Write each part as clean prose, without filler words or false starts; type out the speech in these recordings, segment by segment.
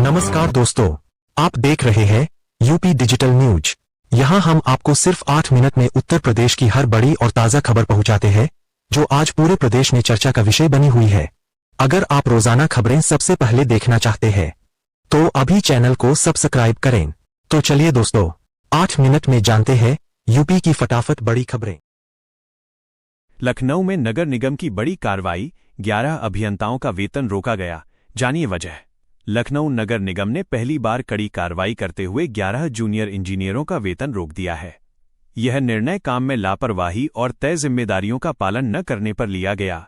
नमस्कार दोस्तों, आप देख रहे हैं यूपी डिजिटल न्यूज। यहाँ हम आपको सिर्फ 8 मिनट में उत्तर प्रदेश की हर बड़ी और ताजा खबर पहुंचाते हैं, जो आज पूरे प्रदेश में चर्चा का विषय बनी हुई है। अगर आप रोजाना खबरें सबसे पहले देखना चाहते हैं, तो अभी चैनल को सब्सक्राइब करें। तो चलिए दोस्तों, 8 मिनट में जानते हैं यूपी की फटाफट बड़ी खबरें। लखनऊ में नगर निगम की बड़ी कार्रवाई, 11 अभियंताओं का वेतन रोका गया। जानिए वजह। लखनऊ नगर निगम ने पहली बार कड़ी कार्रवाई करते हुए 11 जूनियर इंजीनियरों का वेतन रोक दिया है। यह निर्णय काम में लापरवाही और तय जिम्मेदारियों का पालन न करने पर लिया गया।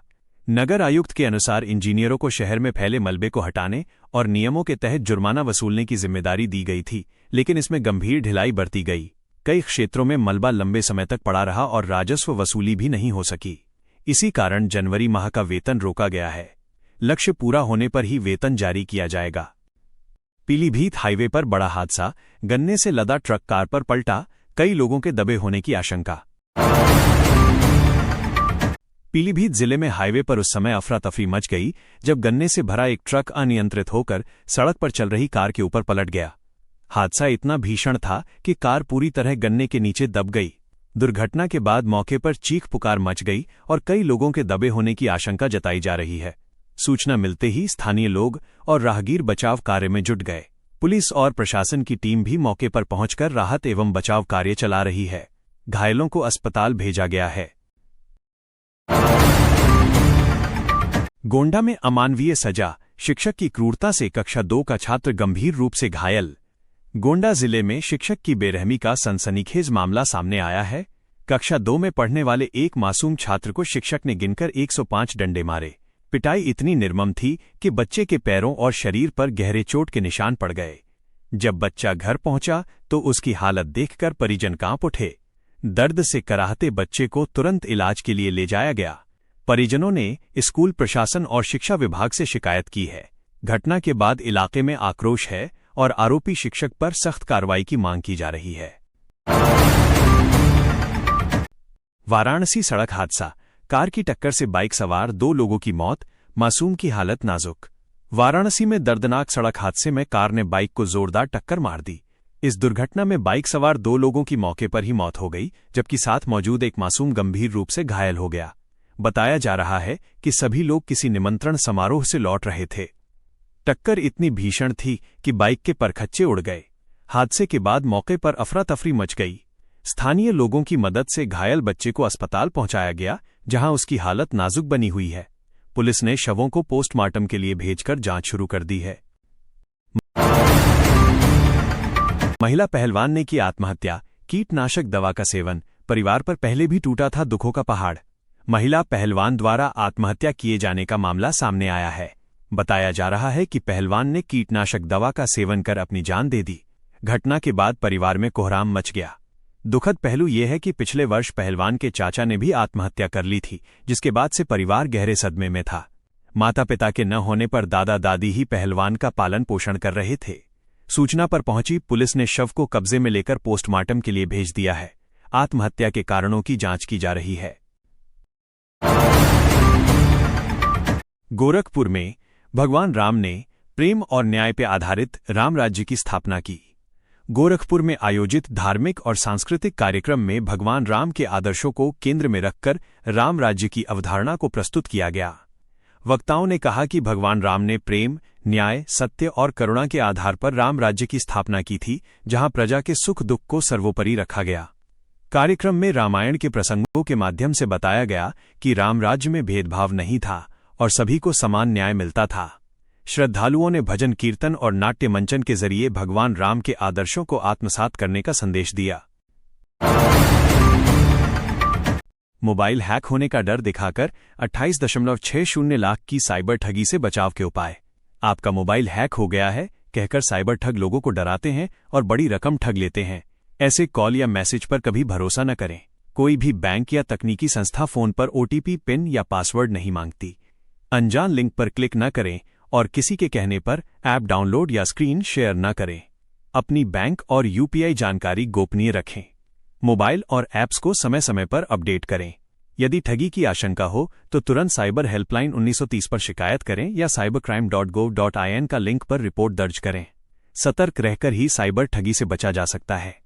नगर आयुक्त के अनुसार इंजीनियरों को शहर में फैले मलबे को हटाने और नियमों के तहत जुर्माना वसूलने की जिम्मेदारी दी गई थी, लेकिन इसमें गंभीर ढिलाई बरती गई। कई क्षेत्रों में मलबा लंबे समय तक पड़ा रहा और राजस्व वसूली भी नहीं हो सकी। इसी कारण जनवरी माह का वेतन रोका गया है। लक्ष्य पूरा होने पर ही वेतन जारी किया जाएगा। पीलीभीत हाईवे पर बड़ा हादसा, गन्ने से लदा ट्रक कार पर पलटा, कई लोगों के दबे होने की आशंका। पीलीभीत जिले में हाईवे पर उस समय अफरा तफरी मच गई जब गन्ने से भरा एक ट्रक अनियंत्रित होकर सड़क पर चल रही कार के ऊपर पलट गया। हादसा इतना भीषण था कि कार पूरी तरह गन्ने के नीचे दब गई। दुर्घटना के बाद मौके पर चीख पुकार मच गई और कई लोगों के दबे होने की आशंका जताई जा रही है। सूचना मिलते ही स्थानीय लोग और राहगीर बचाव कार्य में जुट गए। पुलिस और प्रशासन की टीम भी मौके पर पहुंचकर राहत एवं बचाव कार्य चला रही है। घायलों को अस्पताल भेजा गया है। गोंडा में अमानवीय सजा, शिक्षक की क्रूरता से कक्षा 2 का छात्र गंभीर रूप से घायल। गोंडा जिले में शिक्षक की बेरहमी का सनसनीखेज मामला सामने आया है। कक्षा 2 में पढ़ने वाले एक मासूम छात्र को शिक्षक ने गिनकर 105 डंडे मारे। पिटाई इतनी निर्मम थी कि बच्चे के पैरों और शरीर पर गहरे चोट के निशान पड़ गए। जब बच्चा घर पहुंचा तो उसकी हालत देखकर परिजन कांप उठे। दर्द से कराहते बच्चे को तुरंत इलाज के लिए ले जाया गया। परिजनों ने स्कूल प्रशासन और शिक्षा विभाग से शिकायत की है। घटना के बाद इलाके में आक्रोश है और आरोपी शिक्षक पर सख्त कार्रवाई की मांग की जा रही है। वाराणसी सड़क हादसा, कार की टक्कर से बाइक सवार 2 लोगों की मौत, मासूम की हालत नाजुक। वाराणसी में दर्दनाक सड़क हादसे में कार ने बाइक को जोरदार टक्कर मार दी। इस दुर्घटना में बाइक सवार 2 लोगों की मौके पर ही मौत हो गई, जबकि साथ मौजूद एक मासूम गंभीर रूप से घायल हो गया। बताया जा रहा है कि सभी लोग किसी निमंत्रण समारोह से लौट रहे थे। टक्कर इतनी भीषण थी कि बाइक के परखच्चे उड़ गए। हादसे के बाद मौके पर अफरा तफरी मच गई। स्थानीय लोगों की मदद से घायल बच्चे को अस्पताल पहुंचाया गया, जहां उसकी हालत नाजुक बनी हुई है। पुलिस ने शवों को पोस्टमार्टम के लिए भेजकर जांच शुरू कर दी है। महिला पहलवान ने की आत्महत्या, कीटनाशक दवा का सेवन, परिवार पर पहले भी टूटा था दुखों का पहाड़। महिला पहलवान द्वारा आत्महत्या किए जाने का मामला सामने आया है। बताया जा रहा है कि पहलवान ने कीटनाशक दवा का सेवन कर अपनी जान दे दी। घटना के बाद परिवार में कोहराम मच गया। दुखद पहलू यह है कि पिछले वर्ष पहलवान के चाचा ने भी आत्महत्या कर ली थी, जिसके बाद से परिवार गहरे सदमे में था। माता पिता के न होने पर दादा दादी ही पहलवान का पालन पोषण कर रहे थे। सूचना पर पहुंची पुलिस ने शव को कब्जे में लेकर पोस्टमार्टम के लिए भेज दिया है। आत्महत्या के कारणों की जांच की जा रही है। गोरखपुर में भगवान राम ने प्रेम और न्याय पर आधारित राम राज्य की स्थापना की। गोरखपुर में आयोजित धार्मिक और सांस्कृतिक कार्यक्रम में भगवान राम के आदर्शों को केंद्र में रखकर राम राज्य की अवधारणा को प्रस्तुत किया गया। वक्ताओं ने कहा कि भगवान राम ने प्रेम, न्याय, सत्य और करुणा के आधार पर राम राज्य की स्थापना की थी, जहां प्रजा के सुख दुख को सर्वोपरि रखा गया। कार्यक्रम में रामायण के प्रसंगों के माध्यम से बताया गया कि राम राज्य में भेदभाव नहीं था और सभी को समान न्याय मिलता था। श्रद्धालुओं ने भजन कीर्तन और नाट्य मंचन के जरिए भगवान राम के आदर्शों को आत्मसात करने का संदेश दिया। मोबाइल हैक होने का डर दिखाकर 28.60 लाख की साइबर ठगी से बचाव के उपाय। आपका मोबाइल हैक हो गया है कहकर साइबर ठग लोगों को डराते हैं और बड़ी रकम ठग लेते हैं। ऐसे कॉल या मैसेज पर कभी भरोसा न करें। कोई भी बैंक या तकनीकी संस्था फोन पर OTP, पिन या पासवर्ड नहीं मांगती। अनजान लिंक पर क्लिक न करें और किसी के कहने पर ऐप डाउनलोड या स्क्रीन शेयर न करें। अपनी बैंक और UPI जानकारी गोपनीय रखें। मोबाइल और ऐप्स को समय समय पर अपडेट करें। यदि ठगी की आशंका हो तो तुरंत साइबर हेल्पलाइन 1930 पर शिकायत करें या cybercrime.gov.in का लिंक पर रिपोर्ट दर्ज करें। सतर्क रहकर ही साइबर ठगी से बचा जा सकता है।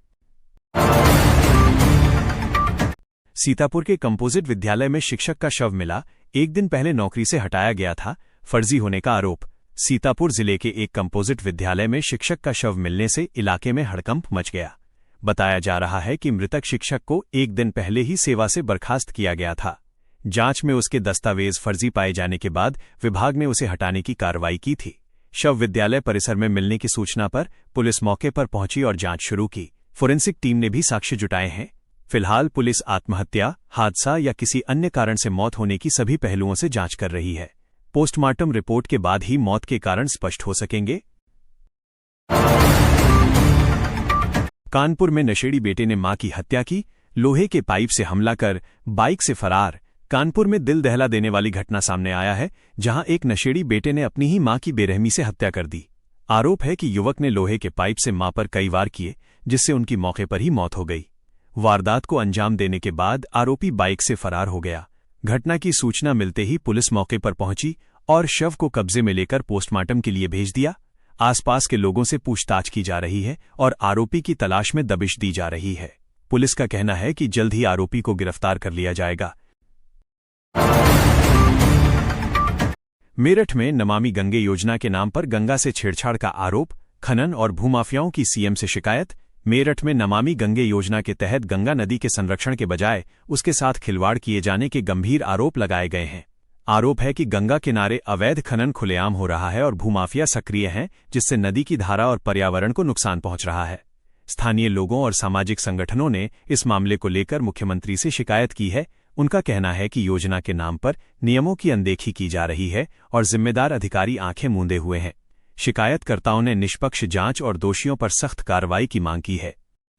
सीतापुर के कंपोजिट विद्यालय में शिक्षक का शव मिला, एक दिन पहले नौकरी से हटाया गया था, फर्जी होने का आरोप। सीतापुर जिले के एक कंपोजिट विद्यालय में शिक्षक का शव मिलने से इलाके में हड़कंप मच गया। बताया जा रहा है कि मृतक शिक्षक को एक दिन पहले ही सेवा से बर्खास्त किया गया था। जांच में उसके दस्तावेज फर्जी पाए जाने के बाद विभाग ने उसे हटाने की कार्रवाई की थी। शव विद्यालय परिसर में मिलने की सूचना पर पुलिस मौके पर पहुंची और जांच शुरू की। फोरेंसिक टीम ने भी साक्ष्य जुटाए हैं। फिलहाल पुलिस आत्महत्या, हादसा या किसी अन्य कारण से मौत होने की सभी पहलुओं से जांच कर रही है। पोस्टमार्टम रिपोर्ट के बाद ही मौत के कारण स्पष्ट हो सकेंगे। कानपुर में नशेड़ी बेटे ने मां की हत्या की, लोहे के पाइप से हमला कर बाइक से फरार। कानपुर में दिल दहला देने वाली घटना सामने आया है, जहां एक नशेड़ी बेटे ने अपनी ही मां की बेरहमी से हत्या कर दी। आरोप है कि युवक ने लोहे के पाइप से मां पर कई वार किए, जिससे उनकी मौके पर ही मौत हो गई। वारदात को अंजाम देने के बाद आरोपी बाइक से फरार हो गया। घटना की सूचना मिलते ही पुलिस मौके पर पहुंची और शव को कब्जे में लेकर पोस्टमार्टम के लिए भेज दिया। आसपास के लोगों से पूछताछ की जा रही है और आरोपी की तलाश में दबिश दी जा रही है। पुलिस का कहना है कि जल्द ही आरोपी को गिरफ्तार कर लिया जाएगा। मेरठ में नमामि गंगे योजना के नाम पर गंगा से छेड़छाड़ का आरोप, खनन और भूमाफियाओं की सीएम से शिकायत। मेरठ में नमामि गंगे योजना के तहत गंगा नदी के संरक्षण के बजाय उसके साथ खिलवाड़ किए जाने के गंभीर आरोप लगाए गए हैं। आरोप है कि गंगा किनारे अवैध खनन खुलेआम हो रहा है और भूमाफिया सक्रिय हैं, जिससे नदी की धारा और पर्यावरण को नुकसान पहुंच रहा है। स्थानीय लोगों और सामाजिक संगठनों ने इस मामले को लेकर मुख्यमंत्री से शिकायत की है। उनका कहना है कि योजना के नाम पर नियमों की अनदेखी की जा रही है और जिम्मेदार अधिकारी आंखें मूंदे हुए हैं। शिकायतकर्ताओं ने निष्पक्ष जांच और दोषियों पर सख्त कार्रवाई की मांग की है।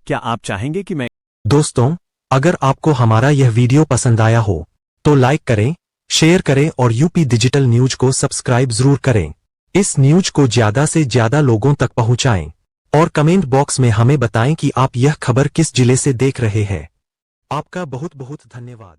क्या आप चाहेंगे कि मैं दोस्तों, अगर आपको हमारा यह वीडियो पसंद आया हो तो लाइक करें, शेयर करें और यूपी डिजिटल न्यूज को सब्सक्राइब जरूर करें। इस न्यूज को ज्यादा से ज्यादा लोगों तक पहुंचाएं और कमेंट बॉक्स में हमें बताएं कि आप यह खबर किस जिले से देख रहे हैं। आपका बहुत बहुत धन्यवाद।